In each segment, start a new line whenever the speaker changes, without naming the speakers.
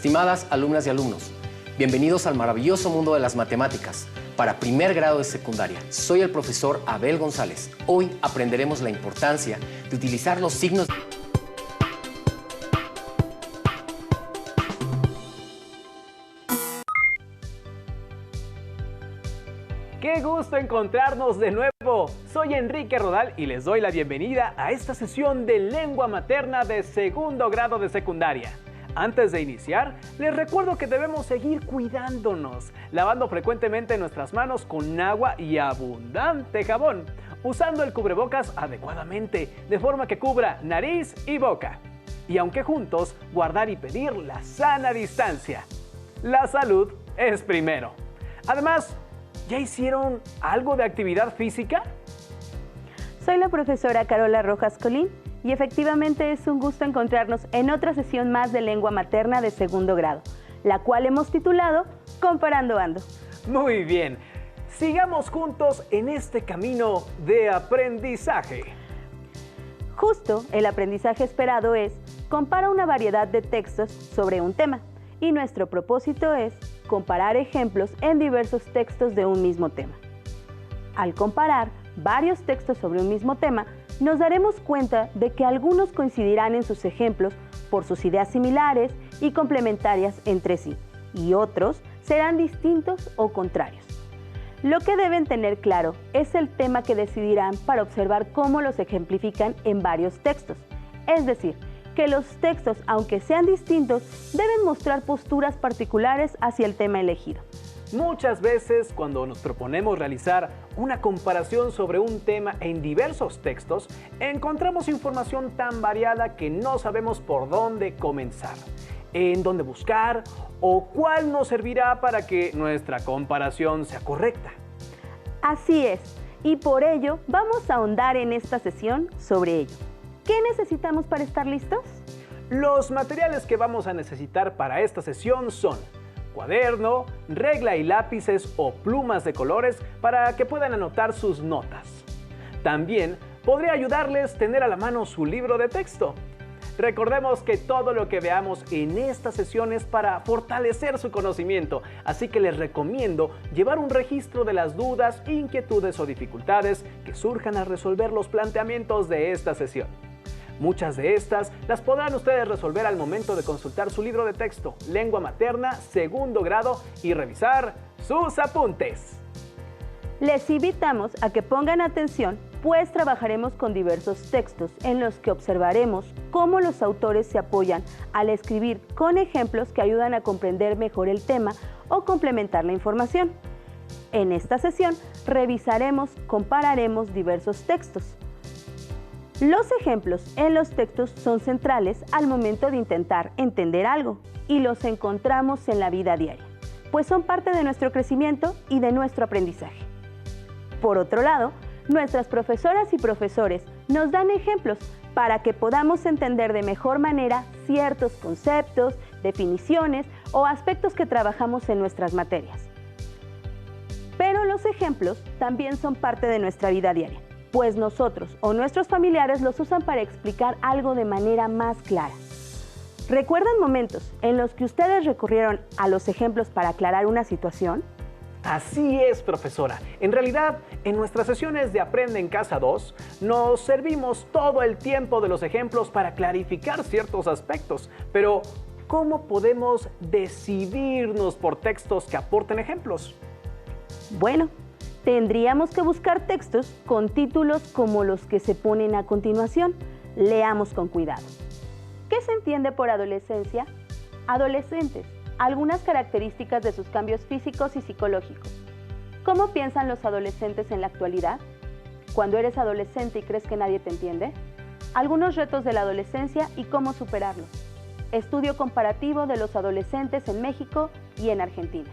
Estimadas alumnas y alumnos, bienvenidos al maravilloso mundo de las matemáticas para primer grado de secundaria. Soy el profesor Abel González. Hoy aprenderemos la importancia de utilizar los signos.
¡Qué gusto encontrarnos de nuevo! Soy Enrique Rodal y les doy la bienvenida a esta sesión de lengua materna de segundo grado de secundaria. Antes de iniciar, les recuerdo que debemos seguir cuidándonos, lavando frecuentemente nuestras manos con agua y abundante jabón, usando el cubrebocas adecuadamente, de forma que cubra nariz y boca. Y aunque juntos, guardar y pedir la sana distancia. La salud es primero. Además, ¿ya hicieron algo de actividad física?
Soy la profesora Carola Rojas Colín y efectivamente es un gusto encontrarnos en otra sesión más de lengua materna de segundo grado, la cual hemos titulado Comparando Ando.
Muy bien, sigamos juntos en este camino de aprendizaje.
Justo el aprendizaje esperado es compara una variedad de textos sobre un tema y nuestro propósito es comparar ejemplos en diversos textos de un mismo tema. Al comparar varios textos sobre un mismo tema, nos daremos cuenta de que algunos coincidirán en sus ejemplos por sus ideas similares y complementarias entre sí, y otros serán distintos o contrarios. Lo que deben tener claro es el tema que decidirán para observar cómo los ejemplifican en varios textos, es decir, que los textos, aunque sean distintos, deben mostrar posturas particulares hacia el tema elegido.
Muchas veces, cuando nos proponemos realizar una comparación sobre un tema en diversos textos, encontramos información tan variada que no sabemos por dónde comenzar, en dónde buscar o cuál nos servirá para que nuestra comparación sea correcta.
Así es, y por ello vamos a ahondar en esta sesión sobre ello. ¿Qué necesitamos para estar listos?
Los materiales que vamos a necesitar para esta sesión son cuaderno, regla y lápices o plumas de colores para que puedan anotar sus notas. También podría ayudarles tener a la mano su libro de texto. Recordemos que todo lo que veamos en esta sesión es para fortalecer su conocimiento, así que les recomiendo llevar un registro de las dudas, inquietudes o dificultades que surjan al resolver los planteamientos de esta sesión. Muchas de estas las podrán ustedes resolver al momento de consultar su libro de texto, Lengua Materna, segundo grado, y revisar sus apuntes.
Les invitamos a que pongan atención, pues trabajaremos con diversos textos en los que observaremos cómo los autores se apoyan al escribir con ejemplos que ayudan a comprender mejor el tema o complementar la información. En esta sesión compararemos diversos textos. Los ejemplos en los textos son centrales al momento de intentar entender algo y los encontramos en la vida diaria, pues son parte de nuestro crecimiento y de nuestro aprendizaje. Por otro lado, nuestras profesoras y profesores nos dan ejemplos para que podamos entender de mejor manera ciertos conceptos, definiciones o aspectos que trabajamos en nuestras materias. Pero los ejemplos también son parte de nuestra vida diaria, pues nosotros o nuestros familiares los usan para explicar algo de manera más clara. ¿Recuerdan momentos en los que ustedes recurrieron a los ejemplos para aclarar una situación?
Así es, profesora. En realidad, en nuestras sesiones de Aprende en Casa 2, nos servimos todo el tiempo de los ejemplos para clarificar ciertos aspectos. Pero, ¿cómo podemos decidirnos por textos que aporten ejemplos?
Bueno, tendríamos que buscar textos con títulos como los que se ponen a continuación. Leamos con cuidado. ¿Qué se entiende por adolescencia? Adolescentes. Algunas características de sus cambios físicos y psicológicos. ¿Cómo piensan los adolescentes en la actualidad? ¿Cuando eres adolescente y crees que nadie te entiende? Algunos retos de la adolescencia y cómo superarlos. Estudio comparativo de los adolescentes en México y en Argentina.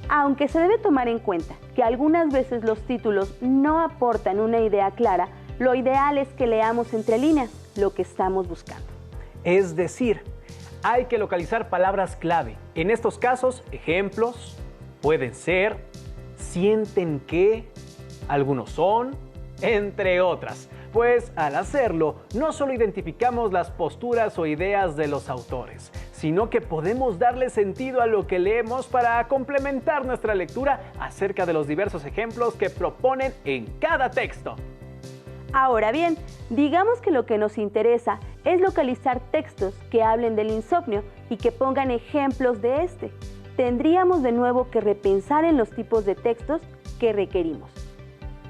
Aunque se debe tomar en cuenta que algunas veces los títulos no aportan una idea clara, lo ideal es que leamos entre líneas lo que estamos buscando.
Es decir, hay que localizar palabras clave. En estos casos, ejemplos pueden ser, sienten que, algunos son, entre otras. pues al hacerlo, no solo identificamos las posturas o ideas de los autores, sino que podemos darle sentido a lo que leemos para complementar nuestra lectura acerca de los diversos ejemplos que proponen en cada texto.
Ahora bien, digamos que lo que nos interesa es localizar textos que hablen del insomnio y que pongan ejemplos de este. Tendríamos de nuevo que repensar en los tipos de textos que requerimos,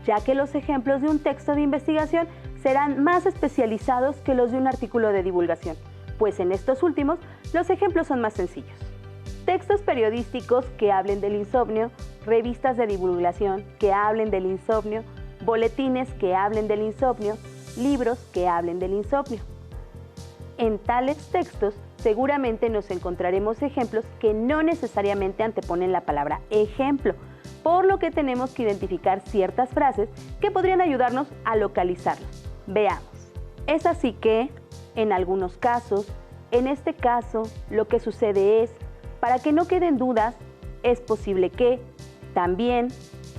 ya que los ejemplos de un texto de investigación serán más especializados que los de un artículo de divulgación, pues en estos últimos los ejemplos son más sencillos. Textos periodísticos que hablen del insomnio, revistas de divulgación que hablen del insomnio, boletines que hablen del insomnio, libros que hablen del insomnio. En tales textos seguramente nos encontraremos ejemplos que no necesariamente anteponen la palabra ejemplo, por lo que tenemos que identificar ciertas frases que podrían ayudarnos a localizarlos. Veamos. Es así que, en algunos casos, en este caso, lo que sucede es, para que no queden dudas, es posible que, también,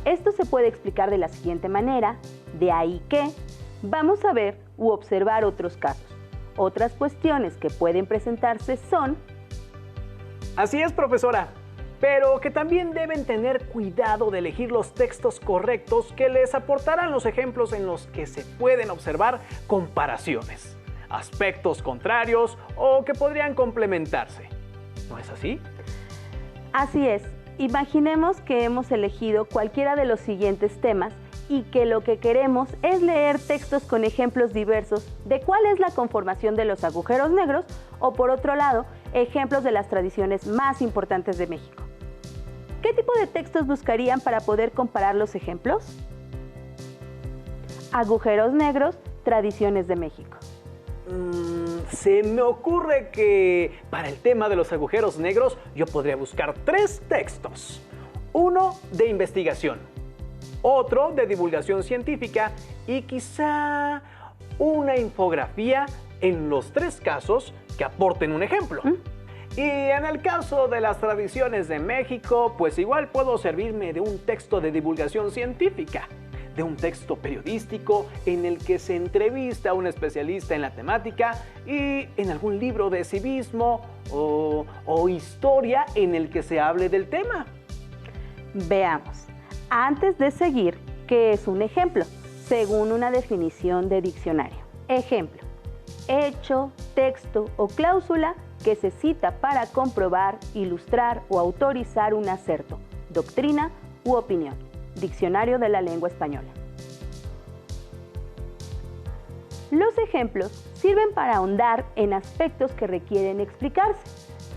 esto se puede explicar de la siguiente manera, de ahí que, vamos a ver u observar otros casos. Otras cuestiones que pueden presentarse son...
Así es, profesora, pero que también deben tener cuidado de elegir los textos correctos que les aportarán los ejemplos en los que se pueden observar comparaciones, aspectos contrarios o que podrían complementarse. ¿No es así?
Así es. Imaginemos que hemos elegido cualquiera de los siguientes temas y que lo que queremos es leer textos con ejemplos diversos de cuál es la conformación de los agujeros negros o, por otro lado, ejemplos de las tradiciones más importantes de México. ¿Qué tipo de textos buscarían para poder comparar los ejemplos? Agujeros negros, tradiciones de México.
Se me ocurre que para el tema de los agujeros negros yo podría buscar 3 textos. Uno de investigación, otro de divulgación científica y quizá una infografía en los 3 casos que aporten un ejemplo. Y en el caso de las tradiciones de México, pues igual puedo servirme de un texto de divulgación científica, de un texto periodístico en el que se entrevista a un especialista en la temática y en algún libro de civismo o historia en el que se hable del tema.
Veamos. Antes de seguir, ¿qué es un ejemplo? Según una definición de diccionario. Ejemplo: hecho, texto o cláusula que se cita para comprobar, ilustrar o autorizar un aserto, doctrina u opinión. Diccionario de la Lengua Española. Los ejemplos sirven para ahondar en aspectos que requieren explicarse.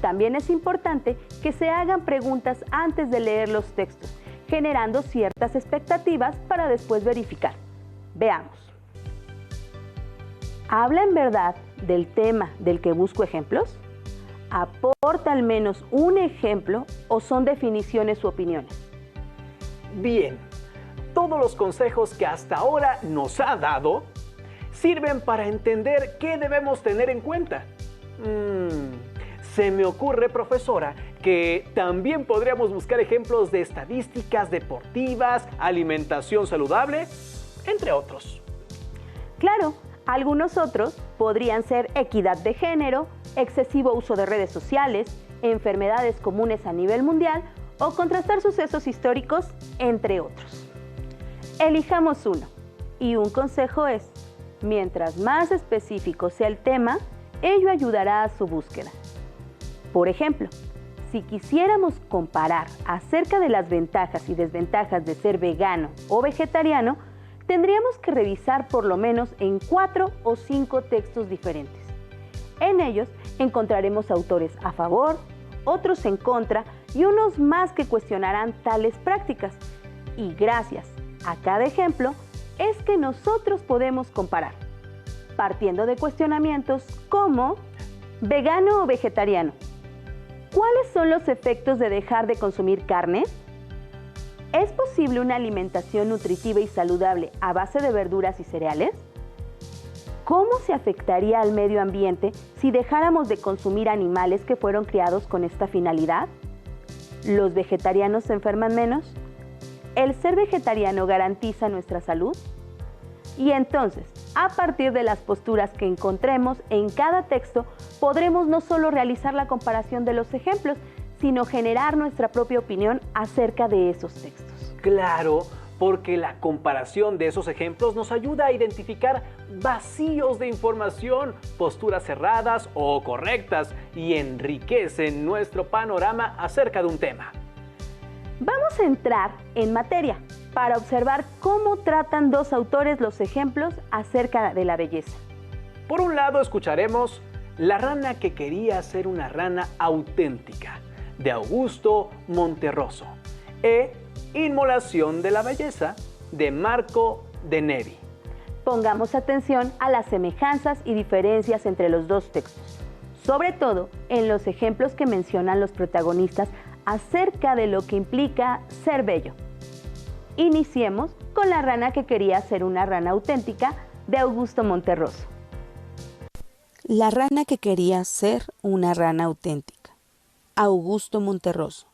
También es importante que se hagan preguntas antes de leer los textos, generando ciertas expectativas para después verificar. Veamos. ¿Habla en verdad del tema del que busco ejemplos? ¿Aporta al menos un ejemplo o son definiciones u opiniones?
Bien, todos los consejos que hasta ahora nos ha dado sirven para entender qué debemos tener en cuenta. Se me ocurre, profesora, que también podríamos buscar ejemplos de estadísticas deportivas, alimentación saludable, entre otros.
Claro, algunos otros podrían ser equidad de género, excesivo uso de redes sociales, enfermedades comunes a nivel mundial o contrastar sucesos históricos, entre otros. Elijamos uno, y un consejo es, mientras más específico sea el tema, ello ayudará a su búsqueda. Por ejemplo, si quisiéramos comparar acerca de las ventajas y desventajas de ser vegano o vegetariano, tendríamos que revisar por lo menos en 4 o 5 textos diferentes. En ellos encontraremos autores a favor, otros en contra y unos más que cuestionarán tales prácticas. Y gracias a cada ejemplo es que nosotros podemos comparar, partiendo de cuestionamientos como ¿vegano o vegetariano? ¿Cuáles son los efectos de dejar de consumir carne? ¿Es posible una alimentación nutritiva y saludable a base de verduras y cereales? ¿Cómo se afectaría al medio ambiente si dejáramos de consumir animales que fueron criados con esta finalidad? ¿Los vegetarianos se enferman menos? ¿El ser vegetariano garantiza nuestra salud? Y entonces, A partir de las posturas que encontremos en cada texto, podremos no solo realizar la comparación de los ejemplos, sino generar nuestra propia opinión acerca de esos textos.
Claro, porque la comparación de esos ejemplos nos ayuda a identificar vacíos de información, posturas cerradas o correctas y enriquecen nuestro panorama acerca de un tema.
Vamos a entrar en materia para observar cómo tratan dos autores los ejemplos acerca de la belleza.
Por un lado escucharemos La rana que quería ser una rana auténtica, de Augusto Monterroso, e Inmolación de la belleza, de Marco de Nevi.
Pongamos atención a las semejanzas y diferencias entre los dos textos, sobre todo en los ejemplos que mencionan los protagonistas acerca de lo que implica ser bello. Iniciemos con La rana que quería ser una rana auténtica, de Augusto Monterroso.
La rana que quería ser una rana auténtica. Augusto Monterroso.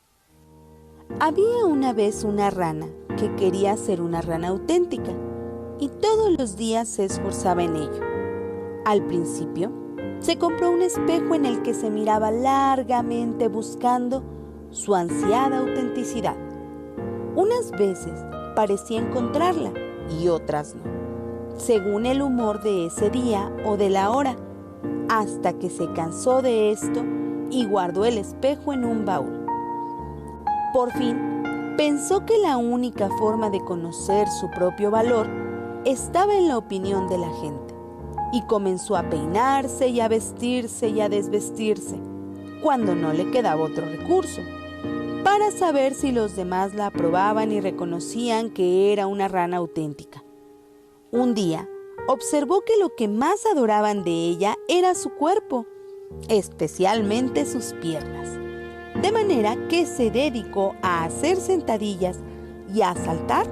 Había una vez una rana que quería ser una rana auténtica y todos los días se esforzaba en ello. Al principio, se compró un espejo en el que se miraba largamente buscando su ansiada autenticidad. Unas veces parecía encontrarla y otras no, según el humor de ese día o de la hora, hasta que se cansó de esto y guardó el espejo en un baúl. Por fin, pensó que la única forma de conocer su propio valor estaba en la opinión de la gente, y comenzó a peinarse y a vestirse y a desvestirse, cuando no le quedaba otro recurso, para saber si los demás la aprobaban y reconocían que era una rana auténtica. Un día, observó que lo que más adoraban de ella era su cuerpo, especialmente sus piernas, de manera que se dedicó a hacer sentadillas y a saltar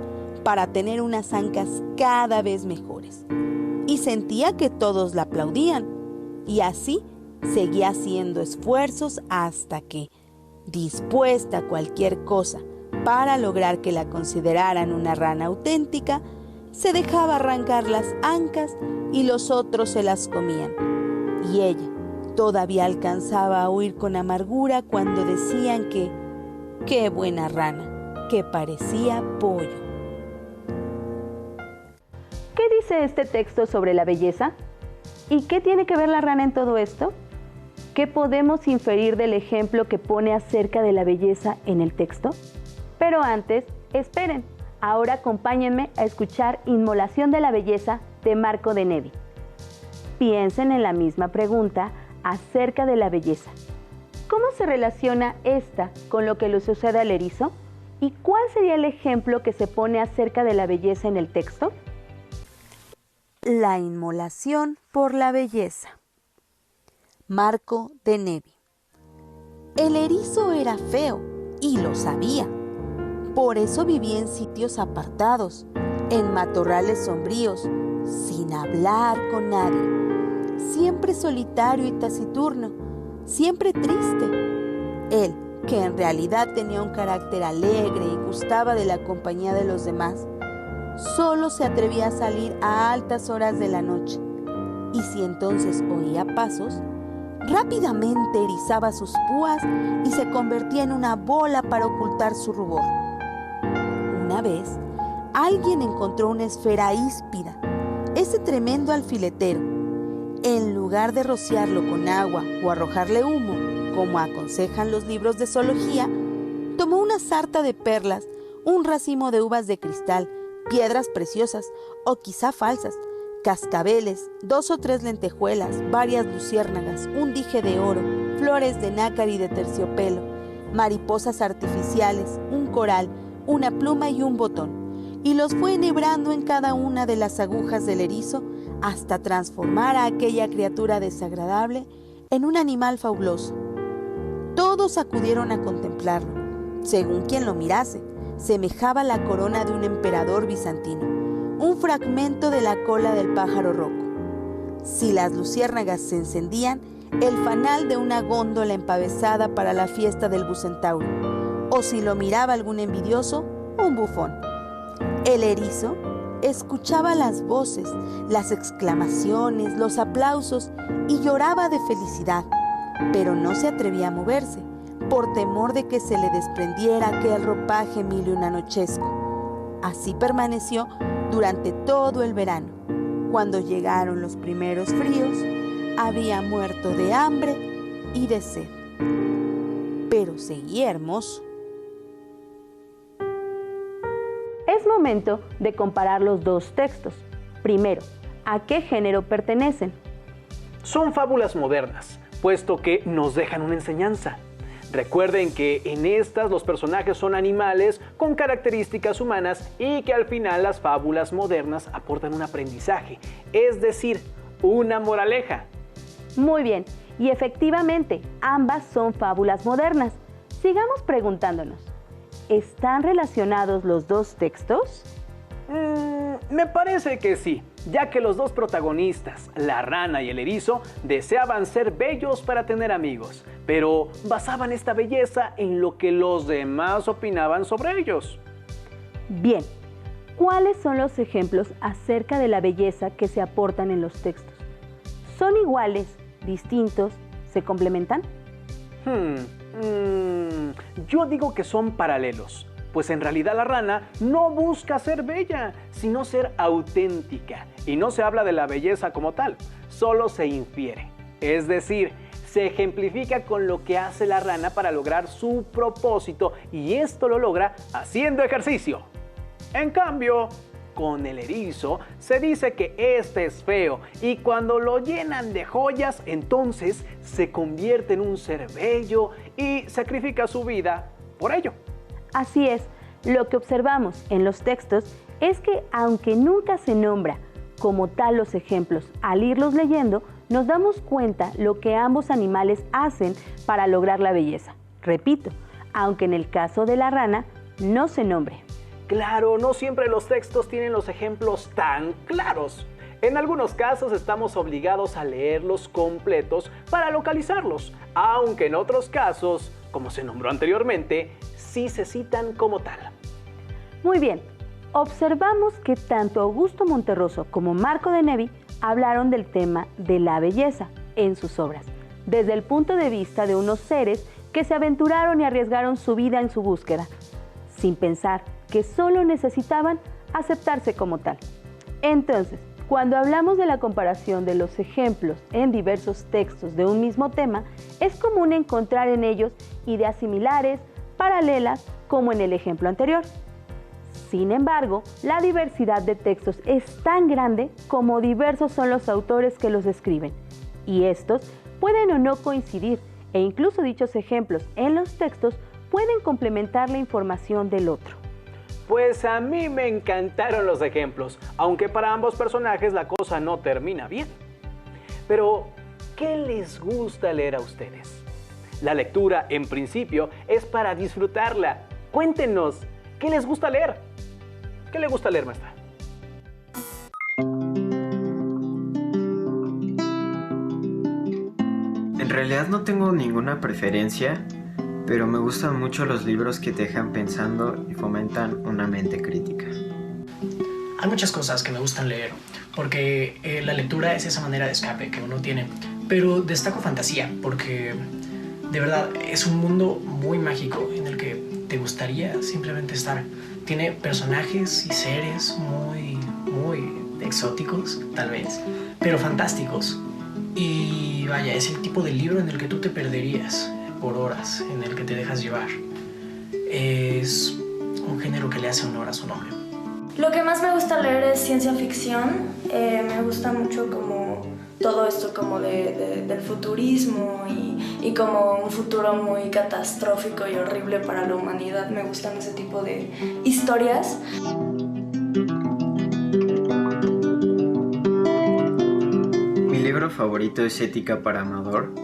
para tener unas ancas cada vez mejores. Y sentía que todos la aplaudían, y así seguía haciendo esfuerzos hasta que, dispuesta a cualquier cosa para lograr que la consideraran una rana auténtica, se dejaba arrancar las ancas y los otros se las comían. Y ella todavía alcanzaba a oír con amargura cuando decían que ¡qué buena rana!, que parecía pollo.
¿Qué dice este texto sobre la belleza? ¿Y qué tiene que ver la rana en todo esto? ¿Qué podemos inferir del ejemplo que pone acerca de la belleza en el texto? Pero antes, esperen. Ahora acompáñenme a escuchar Inmolación de la belleza, de Marco de Nevi. Piensen en la misma pregunta acerca de la belleza. ¿Cómo se relaciona esta con lo que le sucede al erizo? ¿Y cuál sería el ejemplo que se pone acerca de la belleza en el texto?
La inmolación por la belleza. Marco de Nevi. El erizo era feo y lo sabía. Por eso vivía en sitios apartados, en matorrales sombríos, sin hablar con nadie, siempre solitario y taciturno, siempre triste. Él, que en realidad tenía un carácter alegre y gustaba de la compañía de los demás, solo se atrevía a salir a altas horas de la noche, y si entonces oía pasos, rápidamente erizaba sus púas y se convertía en una bola para ocultar su rubor. Una vez, alguien encontró una esfera híspida, ese tremendo alfiletero. En lugar de rociarlo con agua o arrojarle humo, como aconsejan los libros de zoología, tomó una sarta de perlas, un racimo de uvas de cristal, piedras preciosas o quizá falsas, cascabeles, 2 o 3 lentejuelas, varias luciérnagas, un dije de oro, flores de nácar y de terciopelo, mariposas artificiales, un coral, una pluma y un botón, y los fue enhebrando en cada una de las agujas del erizo hasta transformar a aquella criatura desagradable en un animal fabuloso. Todos acudieron a contemplarlo. Según quien lo mirase, semejaba la corona de un emperador bizantino, un fragmento de la cola del pájaro roco. Si las luciérnagas se encendían, el fanal de una góndola empavesada para la fiesta del bucentauro, o si lo miraba algún envidioso, un bufón. El erizo Escuchaba las voces, las exclamaciones, los aplausos y lloraba de felicidad, pero no se atrevía a moverse por temor de que se le desprendiera aquel ropaje milionanochesco. Así permaneció durante todo el verano. Cuando llegaron los primeros fríos, había muerto de hambre y de sed, pero seguía hermoso.
Es momento de comparar los dos textos. Primero, ¿a qué género pertenecen?
Son fábulas modernas, puesto que nos dejan una enseñanza. Recuerden que en estas los personajes son animales con características humanas y que al final las fábulas modernas aportan un aprendizaje, es decir, una moraleja.
Muy bien, y efectivamente, ambas son fábulas modernas. Sigamos preguntándonos, ¿están relacionados los dos textos?
Me parece que sí, ya que los dos protagonistas, la rana y el erizo, deseaban ser bellos para tener amigos, pero basaban esta belleza en lo que los demás opinaban sobre ellos.
Bien, ¿cuáles son los ejemplos acerca de la belleza que se aportan en los textos? ¿Son iguales, distintos, se complementan?
Yo digo que son paralelos. Pues en realidad la rana no busca ser bella, sino ser auténtica. Y no se habla de la belleza como tal, solo se infiere. Es decir, se ejemplifica con lo que hace la rana para lograr su propósito, y esto lo logra haciendo ejercicio. En cambio, con el erizo se dice que este es feo, y cuando lo llenan de joyas, entonces se convierte en un ser bello y sacrifica su vida por ello.
Así es, lo que observamos en los textos es que aunque nunca se nombra como tal los ejemplos, al irlos leyendo nos damos cuenta lo que ambos animales hacen para lograr la belleza. Repito, aunque en el caso de la rana no se nombre.
Claro, no siempre los textos tienen los ejemplos tan claros. En algunos casos estamos obligados a leerlos completos para localizarlos, aunque en otros casos, como se nombró anteriormente, sí se citan como tal.
Muy bien, observamos que tanto Augusto Monterroso como Marco de Nevi hablaron del tema de la belleza en sus obras, desde el punto de vista de unos seres que se aventuraron y arriesgaron su vida en su búsqueda, sin pensar que solo necesitaban aceptarse como tal. Entonces, cuando hablamos de la comparación de los ejemplos en diversos textos de un mismo tema, es común encontrar en ellos ideas similares, paralelas, como en el ejemplo anterior. Sin embargo, la diversidad de textos es tan grande como diversos son los autores que los escriben, y estos pueden o no coincidir, e incluso dichos ejemplos en los textos pueden complementar la información del otro.
Pues a mí me encantaron los ejemplos, aunque para ambos personajes la cosa no termina bien. Pero, ¿qué les gusta leer a ustedes? La lectura, en principio, es para disfrutarla. Cuéntenos, ¿qué les gusta leer? ¿Qué le gusta leer, maestra?
En realidad no tengo ninguna preferencia, pero me gustan mucho los libros que te dejan pensando y fomentan una mente crítica.
Hay muchas cosas que me gustan leer, porque la lectura es esa manera de escape que uno tiene, pero destaco fantasía, porque de verdad es un mundo muy mágico en el que te gustaría simplemente estar. Tiene personajes y seres muy exóticos, tal vez, pero fantásticos. Y vaya, es el tipo de libro en el que tú te perderías por horas, en el que te dejas llevar. Es un género que le hace honor a su nombre.
Lo que más me gusta leer es ciencia ficción. Me gusta mucho como todo esto como del futurismo y como un futuro muy catastrófico y horrible para la humanidad. Me gustan ese tipo de historias.
Mi libro favorito es Ética para Amador,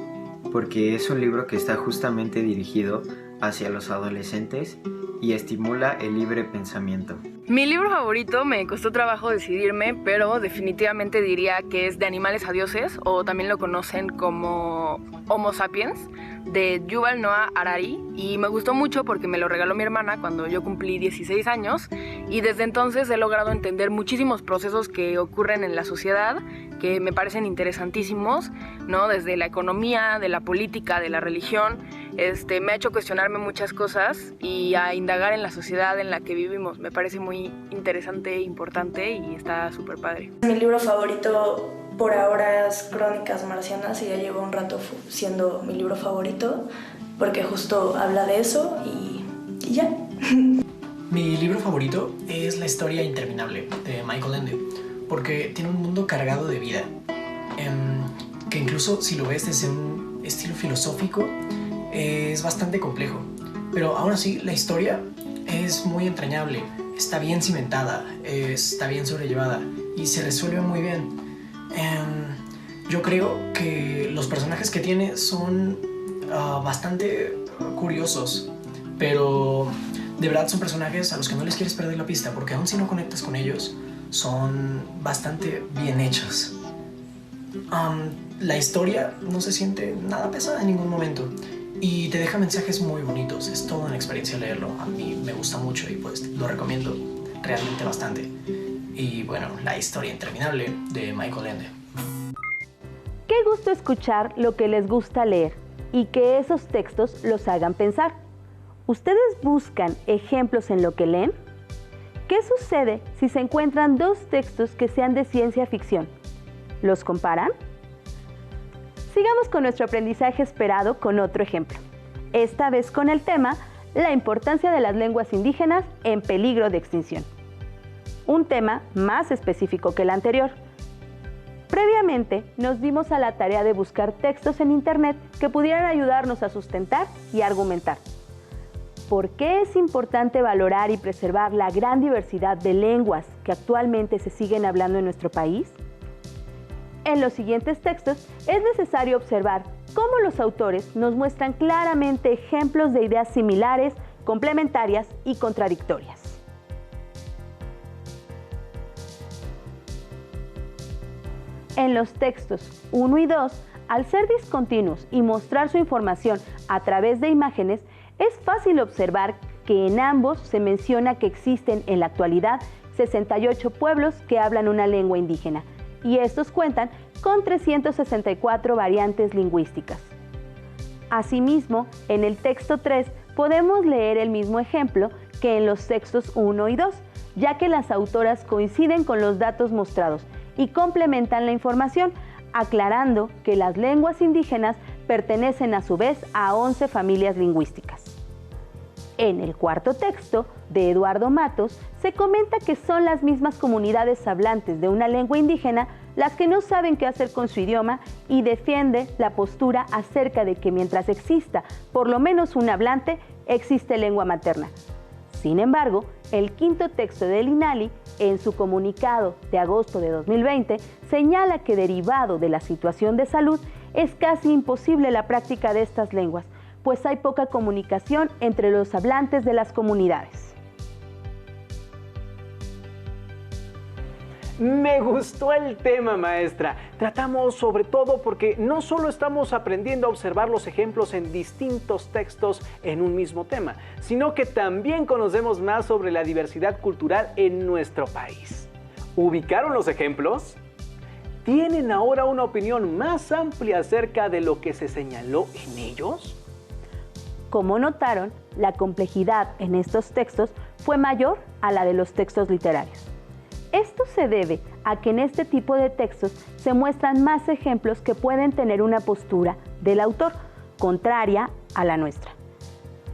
porque es un libro que está justamente dirigido hacia los adolescentes y estimula el libre pensamiento.
Mi libro favorito me costó trabajo decidirme, pero definitivamente diría que es De animales a dioses, o también lo conocen como Homo sapiens, de Yuval Noah Harari, y me gustó mucho porque me lo regaló mi hermana cuando yo cumplí 16 años, y desde entonces he logrado entender muchísimos procesos que ocurren en la sociedad, que me parecen interesantísimos, ¿no? Desde la economía, de la política, de la religión. Me ha hecho cuestionarme muchas cosas y a indagar en la sociedad en la que vivimos. Me parece muy interesante e importante y está súper padre.
Mi libro favorito por ahora es Crónicas Marcianas y ya llevo un rato siendo mi libro favorito porque justo habla de eso y ya.
Mi libro favorito es La historia interminable de Michael Ende porque tiene un mundo cargado de vida que incluso si lo ves desde un estilo filosófico es bastante complejo, pero aún así la historia es muy entrañable, está bien cimentada, está bien sobrellevada y se resuelve muy bien. Yo creo que los personajes que tiene son bastante curiosos, pero de verdad son personajes a los que no les quieres perder la pista porque aun si no conectas con ellos son bastante bien hechos. La historia no se siente nada pesada en ningún momento y te deja mensajes muy bonitos. Es toda una experiencia leerlo. A mí me gusta mucho y pues lo recomiendo realmente bastante. Y bueno, La historia interminable de Michael Ende.
Qué gusto escuchar lo que les gusta leer y que esos textos los hagan pensar. ¿Ustedes buscan ejemplos en lo que leen? ¿Qué sucede si se encuentran dos textos que sean de ciencia ficción? ¿Los comparan? Sigamos con nuestro aprendizaje esperado con otro ejemplo. Esta vez con el tema La importancia de las lenguas indígenas en peligro de extinción. Un tema más específico que el anterior. Previamente nos dimos a la tarea de buscar textos en internet que pudieran ayudarnos a sustentar y argumentar. ¿Por qué es importante valorar y preservar la gran diversidad de lenguas que actualmente se siguen hablando en nuestro país? En los siguientes textos es necesario observar cómo los autores nos muestran claramente ejemplos de ideas similares, complementarias y contradictorias. En los textos 1 y 2, al ser discontinuos y mostrar su información a través de imágenes, es fácil observar que en ambos se menciona que existen en la actualidad 68 pueblos que hablan una lengua indígena, y estos cuentan con 364 variantes lingüísticas. Asimismo, en el texto 3 podemos leer el mismo ejemplo que en los textos 1 y 2, ya que las autoras coinciden con los datos mostrados y complementan la información, aclarando que las lenguas indígenas pertenecen a su vez a 11 familias lingüísticas. En el cuarto texto, de Eduardo Matos, se comenta que son las mismas comunidades hablantes de una lengua indígena las que no saben qué hacer con su idioma y defiende la postura acerca de que mientras exista por lo menos un hablante, existe lengua materna. Sin embargo, el quinto texto del INALI, en su comunicado de agosto de 2020, señala que derivado de la situación de salud, es casi imposible la práctica de estas lenguas, pues hay poca comunicación entre los hablantes de las comunidades.
Me gustó el tema, maestra. Tratamos sobre todo porque no solo estamos aprendiendo a observar los ejemplos en distintos textos en un mismo tema, sino que también conocemos más sobre la diversidad cultural en nuestro país. ¿Ubicaron los ejemplos? ¿Tienen ahora una opinión más amplia acerca de lo que se señaló en ellos?
Como notaron, la complejidad en estos textos fue mayor a la de los textos literarios. Esto se debe a que en este tipo de textos se muestran más ejemplos que pueden tener una postura del autor contraria a la nuestra,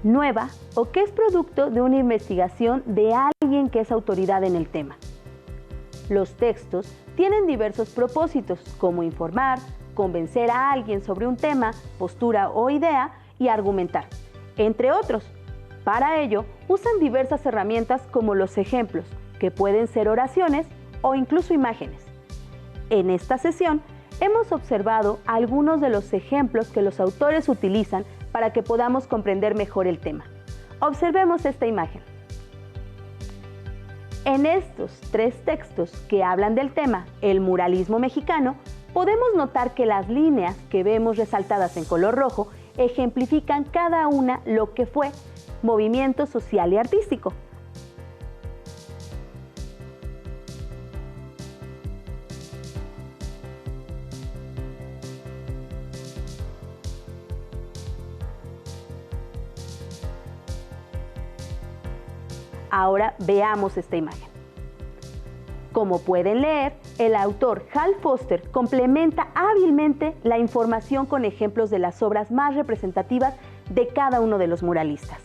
nueva o que es producto de una investigación de alguien que es autoridad en el tema. Los textos tienen diversos propósitos, como informar, convencer a alguien sobre un tema, postura o idea y argumentar, entre otros. Para ello, usan diversas herramientas como los ejemplos, que pueden ser oraciones o incluso imágenes. En esta sesión hemos observado algunos de los ejemplos que los autores utilizan para que podamos comprender mejor el tema. Observemos esta imagen. En estos 3 textos que hablan del tema, el muralismo mexicano, podemos notar que las líneas que vemos resaltadas en color rojo ejemplifican cada una lo que fue movimiento social y artístico. Ahora veamos esta imagen. Como pueden leer, el autor Hal Foster complementa hábilmente la información con ejemplos de las obras más representativas de cada uno de los muralistas.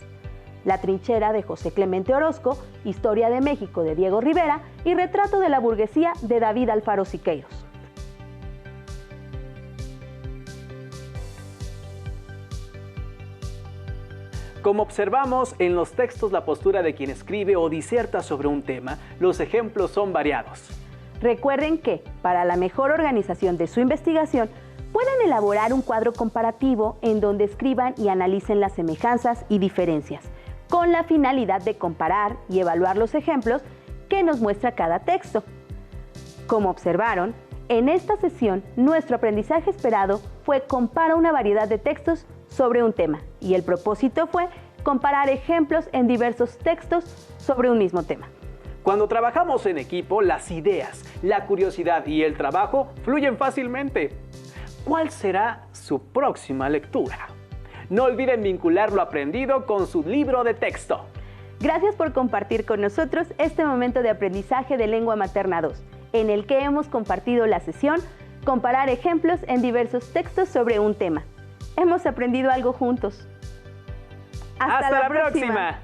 La trinchera de José Clemente Orozco, Historia de México de Diego Rivera y Retrato de la burguesía de David Alfaro Siqueiros.
Como observamos en los textos, la postura de quien escribe o diserta sobre un tema, los ejemplos son variados.
Recuerden que, para la mejor organización de su investigación, pueden elaborar un cuadro comparativo en donde escriban y analicen las semejanzas y diferencias, con la finalidad de comparar y evaluar los ejemplos que nos muestra cada texto. Como observaron, en esta sesión, nuestro aprendizaje esperado fue compara una variedad de textos sobre un tema, y el propósito fue comparar ejemplos en diversos textos sobre un mismo tema.
Cuando trabajamos en equipo, las ideas, la curiosidad y el trabajo fluyen fácilmente. ¿Cuál será su próxima lectura? No olviden vincular lo aprendido con su libro de texto.
Gracias por compartir con nosotros este momento de aprendizaje de Lengua Materna 2, en el que hemos compartido la sesión Comparar ejemplos en diversos textos sobre un tema. Hemos aprendido algo juntos.
¡Hasta la próxima!